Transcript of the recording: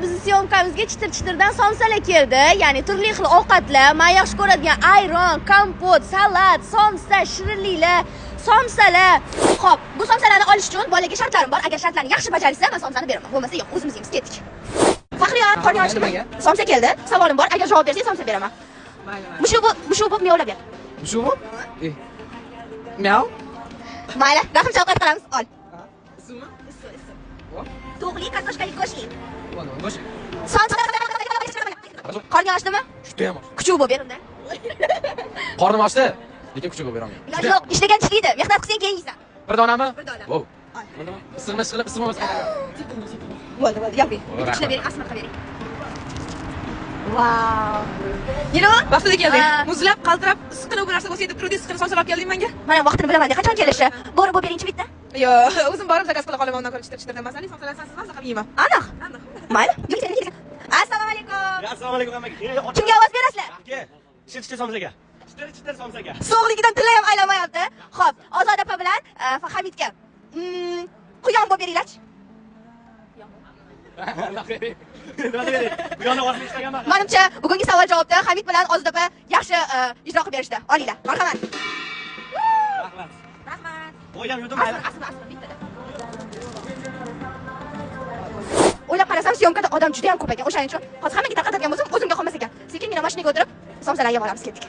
bizni syomkamizga chitir-chitirdan somsalar keldi. Ya'ni turli xil ovqatlar, men yaxshi ko'radigan ayron, kompot, salat, somsa, shirinliklar, somsalar. Xo'p, bu somsalarni olish uchun bolaga shartlarim bor. Agar shartlarni yaxshi bajarsa, men somsani beraman. Bo'lmasa yo'q, o'zimiz yeymiz, ketdik. Faxriyon, qorning ochdimi? Somsa keldi. Savolim bor. Agar javob bersangiz somsa beraman. Mushu bu miyovlab ber. Mushu bu? Miyav. Mayli, rahim shavqat qilamiz. Ol. Ismi? To'g'ri, kartoshkali go'shtli. Mana go'sht. Qorning ochdimi? Judayam och. Kuchuk bo'lib ber unda. Qornim ochdi, lekin kuchuk bo'lib beraman. Yo'q, ishlagan ishlaydi. Mehnat qilsang keyin yeysan. Bir donami? Bir dona. Wow. Ismini qilib, ismini o'zgartirib. Bo'ldi, yo'q. Ishlab bering, asma qilib bering. Wow. Yino, vaqtida kelding. Muzlab, qaltirab, issiqqina bu narsa bo'lsa yetib turdi, issiqqina somsalab kelding menga. Mana vaqtini bilaman. Qachon kelishi? Borib beringchi bitta. Yo'q, o'zim borib zakaz qila qolaman, undan ko'ra chitir-chitirdan masalani somsalar sensiz mazza qilib yeyman. Aniq. Aniq. Mayli, yuk. Assalomu alaykum. Assalomu alaykum amaga. Kimga ovoz berasizlar? Aka, chitir somsaga. Chitir somsaga. So'g'ligidan tilla ham aylanmayapti. Xo'p, Ozod opa bilan Hamidga quyon bo'lib beringlarchi. Menimcha, bugungi savol javobda Hamid bilan Ozod opa yaxshi ijro qilib berishdi. Olinglar. Marhamat. Rahmat. Rahmat. Qo'yam yudim. Asli bittada. O'ylab qarasam, syomkada odam juda ham ko'p ekan. O'shaning uchun hozir hammaga tarqatadigan bo'lsam, o'zimga qolmas ekan. Sekin mashinaga o'tirib, somsalarga boramiz, ketdik.